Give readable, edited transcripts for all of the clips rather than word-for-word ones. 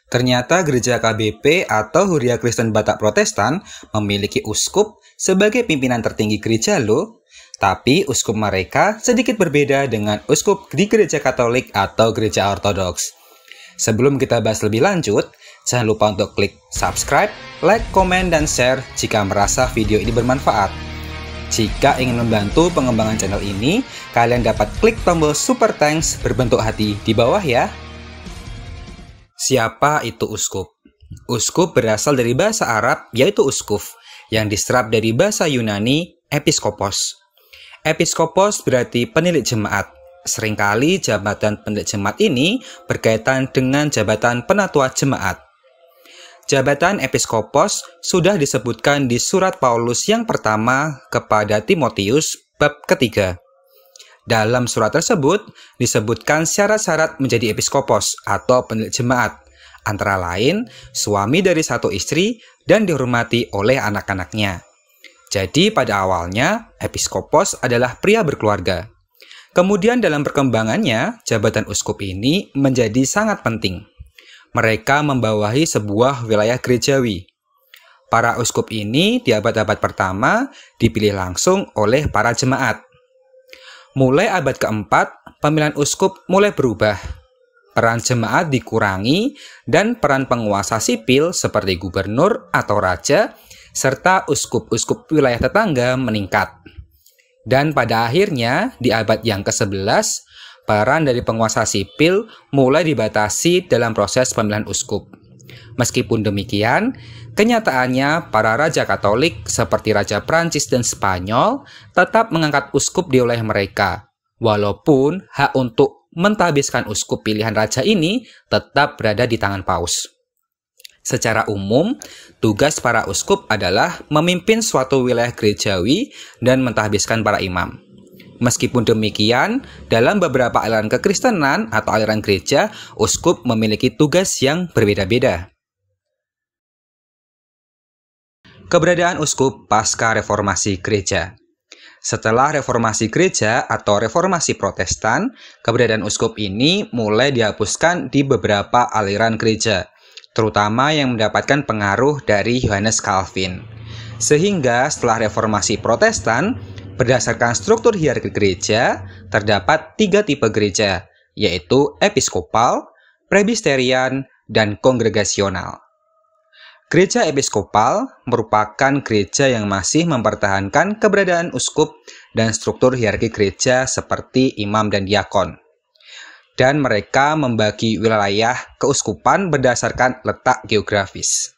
Ternyata gereja KBP atau Huria Kristen Batak Protestan memiliki uskup sebagai pimpinan tertinggi gereja loh. Tapi uskup mereka sedikit berbeda dengan uskup di gereja Katolik atau gereja Ortodoks. Sebelum kita bahas lebih lanjut, jangan lupa untuk klik subscribe, like, komen, dan share jika merasa video ini bermanfaat. Jika ingin membantu pengembangan channel ini, kalian dapat klik tombol super thanks berbentuk hati di bawah ya. Siapa itu uskup? Uskup berasal dari bahasa Arab yaitu uskuf, yang diserap dari bahasa Yunani episkopos. Episkopos berarti penilik jemaat. Seringkali jabatan penilik jemaat ini berkaitan dengan jabatan penatua jemaat. Jabatan episkopos sudah disebutkan di surat Paulus yang pertama kepada Timotius bab ketiga. Dalam surat tersebut disebutkan syarat-syarat menjadi episkopos atau penilik jemaat, antara lain suami dari satu istri dan dihormati oleh anak-anaknya. Jadi pada awalnya episkopos adalah pria berkeluarga. Kemudian dalam perkembangannya jabatan uskup ini menjadi sangat penting. Mereka membawahi sebuah wilayah gerejawi. Para uskup ini di abad-abad pertama dipilih langsung oleh para jemaat. Mulai abad keempat, pemilihan uskup mulai berubah. Peran jemaat dikurangi dan peran penguasa sipil seperti gubernur atau raja, serta uskup-uskup wilayah tetangga meningkat. Dan pada akhirnya, di abad yang ke-11, peran dari penguasa sipil mulai dibatasi dalam proses pemilihan uskup. Meskipun demikian, kenyataannya para raja Katolik seperti Raja Prancis dan Spanyol tetap mengangkat uskup di wilayah mereka, walaupun hak untuk mentahbiskan uskup pilihan raja ini tetap berada di tangan paus. Secara umum, tugas para uskup adalah memimpin suatu wilayah gerejawi dan mentahbiskan para imam. Meskipun demikian, dalam beberapa aliran kekristenan atau aliran gereja, uskup memiliki tugas yang berbeda-beda. Keberadaan uskup pasca reformasi gereja. Setelah reformasi gereja atau reformasi Protestan, keberadaan uskup ini mulai dihapuskan di beberapa aliran gereja, terutama yang mendapatkan pengaruh dari Yohanes Calvin. Sehingga setelah reformasi Protestan, berdasarkan struktur hierarki gereja, terdapat 3 tipe gereja, yaitu episkopal, presbiterian, dan kongregasional. Gereja episkopal merupakan gereja yang masih mempertahankan keberadaan uskup dan struktur hierarki gereja seperti imam dan diakon. Dan mereka membagi wilayah keuskupan berdasarkan letak geografis.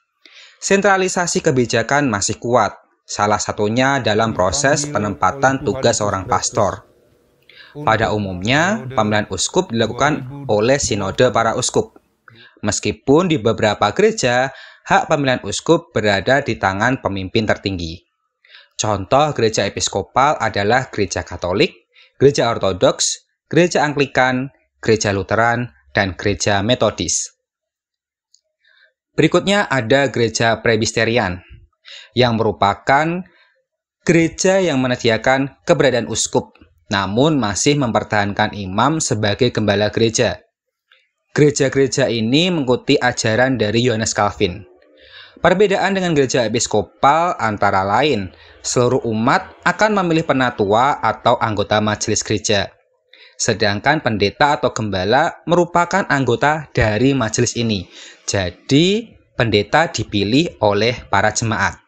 Sentralisasi kebijakan masih kuat, salah satunya dalam proses penempatan tugas seorang pastor. Pada umumnya, pemilihan uskup dilakukan oleh sinode para uskup. Meskipun di beberapa gereja, hak pemilihan uskup berada di tangan pemimpin tertinggi. Contoh gereja episkopal adalah gereja Katolik, gereja Ortodoks, gereja Anglikan, gereja Lutheran, dan gereja Metodis. Berikutnya ada gereja presbiterian, yang merupakan gereja yang menyediakan keberadaan uskup, namun masih mempertahankan imam sebagai gembala gereja. Gereja-gereja ini mengikuti ajaran dari Yohanes Calvin. Perbedaan dengan gereja episkopal antara lain, seluruh umat akan memilih penatua atau anggota majelis gereja. Sedangkan pendeta atau gembala merupakan anggota dari majelis ini. Jadi, pendeta dipilih oleh para jemaat.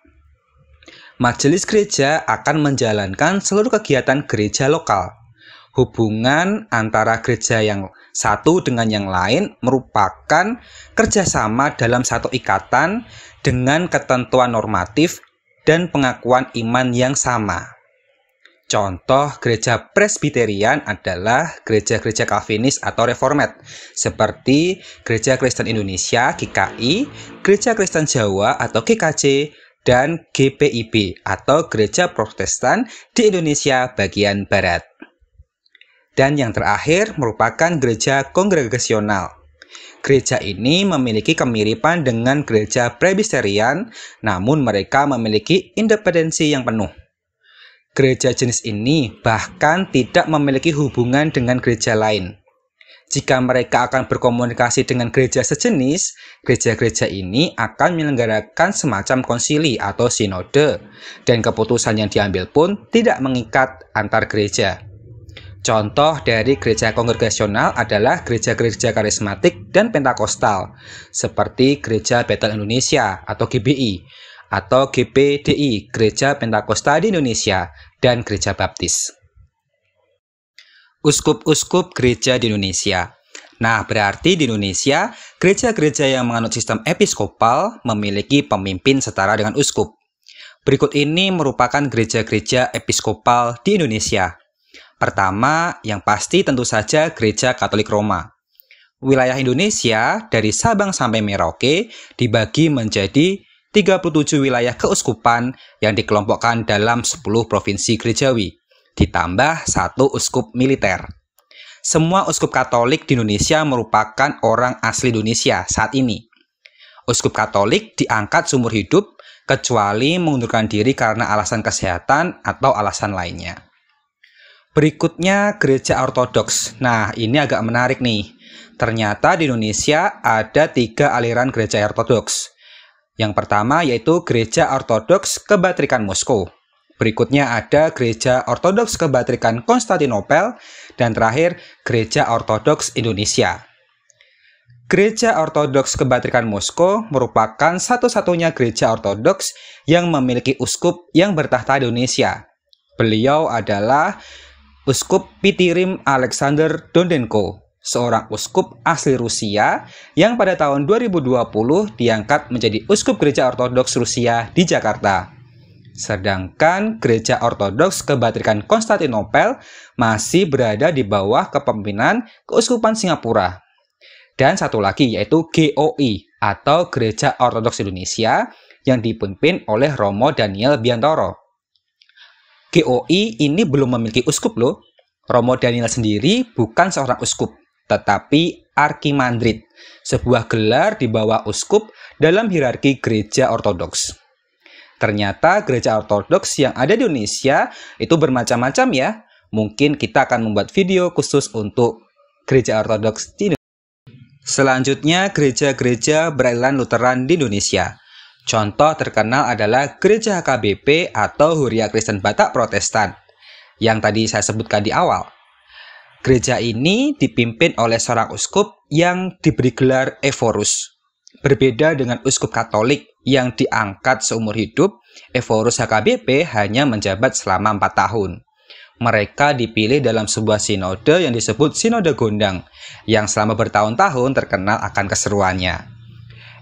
Majelis gereja akan menjalankan seluruh kegiatan gereja lokal. Hubungan antara gereja yang satu dengan yang lain merupakan kerjasama dalam satu ikatan dengan ketentuan normatif dan pengakuan iman yang sama. Contoh gereja presbiterian adalah gereja-gereja Calvinis atau Reformed, seperti Gereja Kristen Indonesia (GKI), Gereja Kristen Jawa atau GKJ, dan GPIB atau Gereja Protestan di Indonesia bagian Barat. Dan yang terakhir merupakan gereja kongregasional. Gereja ini memiliki kemiripan dengan gereja presbiterian, namun mereka memiliki independensi yang penuh. Gereja jenis ini bahkan tidak memiliki hubungan dengan gereja lain. Jika mereka akan berkomunikasi dengan gereja sejenis, gereja-gereja ini akan menyelenggarakan semacam konsili atau sinode, dan keputusan yang diambil pun tidak mengikat antar gereja. Contoh dari gereja kongregasional adalah gereja-gereja karismatik dan pentakostal, seperti Gereja Bethel Indonesia atau GBI, atau GPDI, Gereja Pentakostal di Indonesia, dan Gereja Baptis. Uskup-uskup gereja di Indonesia. Nah, berarti di Indonesia, gereja-gereja yang menganut sistem episkopal memiliki pemimpin setara dengan uskup. Berikut ini merupakan gereja-gereja episkopal di Indonesia. Pertama, yang pasti tentu saja Gereja Katolik Roma. Wilayah Indonesia dari Sabang sampai Merauke dibagi menjadi 37 wilayah keuskupan yang dikelompokkan dalam 10 provinsi gerejawi, ditambah 1 uskup militer. Semua uskup Katolik di Indonesia merupakan orang asli Indonesia saat ini. Uskup Katolik diangkat seumur hidup kecuali mengundurkan diri karena alasan kesehatan atau alasan lainnya. Berikutnya Gereja Ortodoks. Nah, ini agak menarik nih. Ternyata di Indonesia ada 3 aliran gereja ortodoks. Yang pertama yaitu Gereja Ortodoks Kebatrikan Moskow. Berikutnya ada Gereja Ortodoks Kebatrikan Konstantinopel, dan terakhir Gereja Ortodoks Indonesia. Gereja Ortodoks Kebatrikan Moskow merupakan satu-satunya gereja ortodoks yang memiliki uskup yang bertahta di Indonesia. Beliau adalah Uskup Pitirim Alexander Dondenko, seorang uskup asli Rusia yang pada tahun 2020 diangkat menjadi uskup gereja ortodoks Rusia di Jakarta. Sedangkan Gereja Ortodoks Kebatrikan Konstantinopel masih berada di bawah kepemimpinan Keuskupan Singapura. Dan satu lagi yaitu GOI atau Gereja Ortodoks Indonesia yang dipimpin oleh Romo Daniel Biantoro. GOI ini belum memiliki uskup loh. Romo Daniel sendiri bukan seorang uskup, tetapi arkimandrit, sebuah gelar di bawah uskup dalam hierarki gereja ortodoks. Ternyata gereja ortodoks yang ada di Indonesia itu bermacam-macam ya. Mungkin kita akan membuat video khusus untuk gereja ortodoks di Indonesia. Selanjutnya, gereja-gereja beraliran Lutheran di Indonesia. Contoh terkenal adalah Gereja HKBP atau Huria Kristen Batak Protestan yang tadi saya sebutkan di awal. Gereja ini dipimpin oleh seorang uskup yang diberi gelar Ephorus. Berbeda dengan uskup Katolik yang diangkat seumur hidup, Ephorus HKBP hanya menjabat selama 4 tahun. Mereka dipilih dalam sebuah sinode yang disebut Sinode Gondang, yang selama bertahun-tahun terkenal akan keseruannya.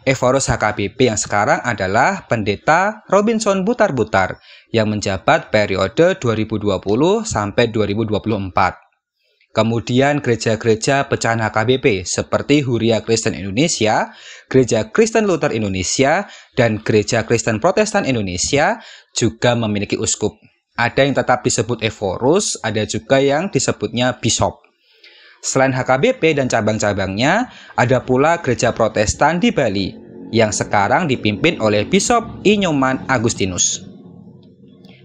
Ephorus HKBP yang sekarang adalah Pendeta Robinson Butar-Butar yang menjabat periode 2020 sampai 2024. Kemudian gereja-gereja pecahan HKBP seperti Huria Kristen Indonesia, Gereja Kristen Luther Indonesia, dan Gereja Kristen Protestan Indonesia juga memiliki uskup. Ada yang tetap disebut Ephorus, ada juga yang disebutnya Bishop. Selain HKBP dan cabang-cabangnya, ada pula gereja Protestan di Bali, yang sekarang dipimpin oleh Bishop I. Nyoman Agustinus.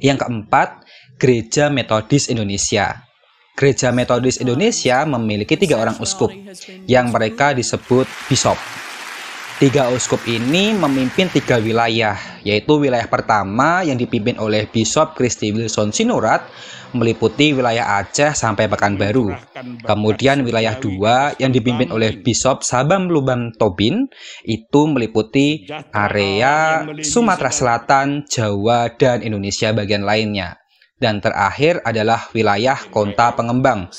Yang keempat, Gereja Metodis Indonesia. Gereja Metodis Indonesia memiliki 3 orang uskup, yang mereka disebut Bishop. 3 uskup ini memimpin 3 wilayah, yaitu wilayah pertama yang dipimpin oleh Bishop Christy Wilson Sinurat, meliputi wilayah Aceh sampai Pekanbaru. Kemudian wilayah 2 yang dipimpin oleh Bishop Sabam Lubam Tobin, itu meliputi area Sumatera Selatan, Jawa, dan Indonesia bagian lainnya. Dan terakhir adalah wilayah Konta Pengembang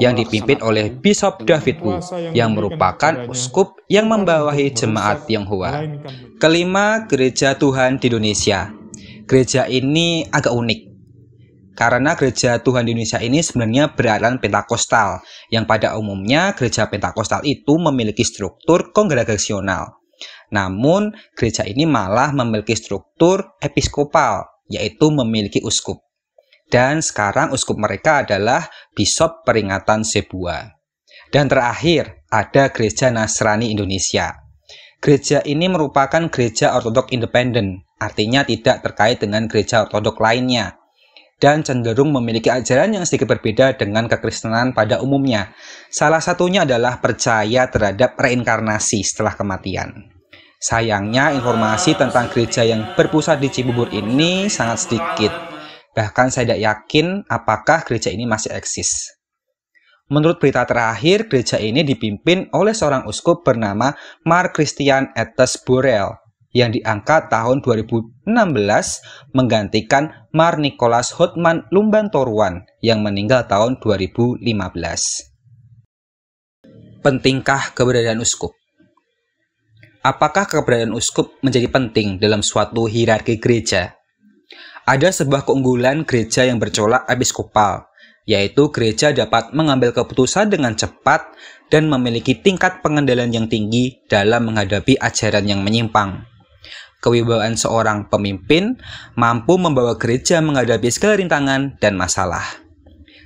yang dipimpin oleh Bishop David Wu yang merupakan uskup yang membawahi jemaat Tionghoa. Kelima, Gereja Tuhan di Indonesia. Gereja ini agak unik karena Gereja Tuhan di Indonesia ini sebenarnya beraliran Pentakostal, yang pada umumnya gereja Pentakostal itu memiliki struktur kongregasional. Namun, gereja ini malah memiliki struktur episkopal, yaitu memiliki uskup. Dan sekarang uskup mereka adalah Bishop Peringatan Sebuah. Dan terakhir, ada Gereja Nasrani Indonesia. Gereja ini merupakan gereja ortodok independen, artinya tidak terkait dengan gereja ortodok lainnya. dan cenderung memiliki ajaran yang sedikit berbeda dengan kekristenan pada umumnya. Salah satunya adalah percaya terhadap reinkarnasi setelah kematian. Sayangnya, informasi tentang gereja yang berpusat di Cibubur ini sangat sedikit. Bahkan saya tidak yakin apakah gereja ini masih eksis. Menurut berita terakhir, gereja ini dipimpin oleh seorang uskup bernama Mar Christian Etes Borel yang diangkat tahun 2016 menggantikan Mar Nicholas Hotman Lumbantoruan yang meninggal tahun 2015. Pentingkah keberadaan uskup? Apakah keberadaan uskup menjadi penting dalam suatu hierarki gereja? Ada sebuah keunggulan gereja yang bercolak episkopal, yaitu gereja dapat mengambil keputusan dengan cepat dan memiliki tingkat pengendalian yang tinggi dalam menghadapi ajaran yang menyimpang. Kewibawaan seorang pemimpin mampu membawa gereja menghadapi segala rintangan dan masalah.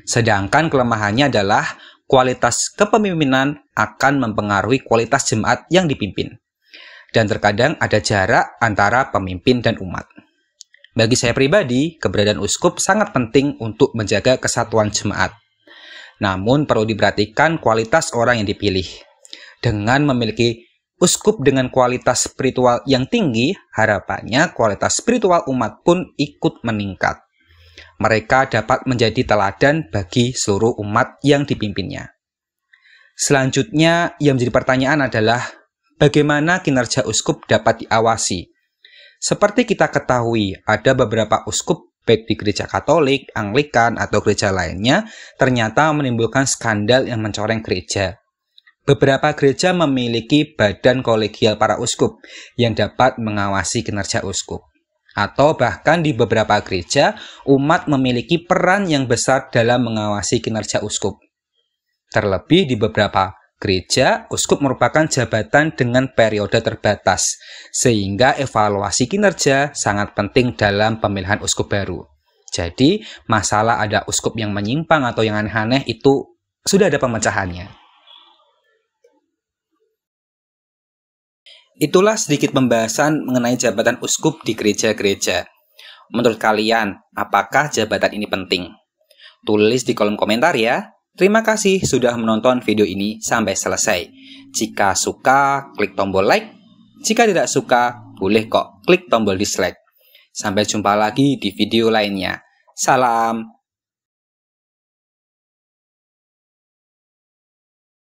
Sedangkan kelemahannya adalah kualitas kepemimpinan akan mempengaruhi kualitas jemaat yang dipimpin. Dan terkadang ada jarak antara pemimpin dan umat. Bagi saya pribadi, keberadaan uskup sangat penting untuk menjaga kesatuan jemaat. Namun perlu diperhatikan kualitas orang yang dipilih. Dengan memiliki uskup dengan kualitas spiritual yang tinggi, harapannya kualitas spiritual umat pun ikut meningkat. Mereka dapat menjadi teladan bagi seluruh umat yang dipimpinnya. Selanjutnya, yang menjadi pertanyaan adalah, bagaimana kinerja uskup dapat diawasi? Seperti kita ketahui, ada beberapa uskup baik di gereja Katolik, Anglikan, atau gereja lainnya ternyata menimbulkan skandal yang mencoreng gereja. Beberapa gereja memiliki badan kolegial para uskup yang dapat mengawasi kinerja uskup. Atau bahkan di beberapa gereja, umat memiliki peran yang besar dalam mengawasi kinerja uskup. Terlebih di beberapa gereja, uskup merupakan jabatan dengan periode terbatas, sehingga evaluasi kinerja sangat penting dalam pemilihan uskup baru. Jadi, masalah ada uskup yang menyimpang atau yang aneh-aneh itu sudah ada pemecahannya. Itulah sedikit pembahasan mengenai jabatan uskup di gereja-gereja. Menurut kalian, apakah jabatan ini penting? Tulis di kolom komentar ya. Terima kasih sudah menonton video ini sampai selesai. Jika suka, klik tombol like. Jika tidak suka, boleh kok klik tombol dislike. Sampai jumpa lagi di video lainnya. Salam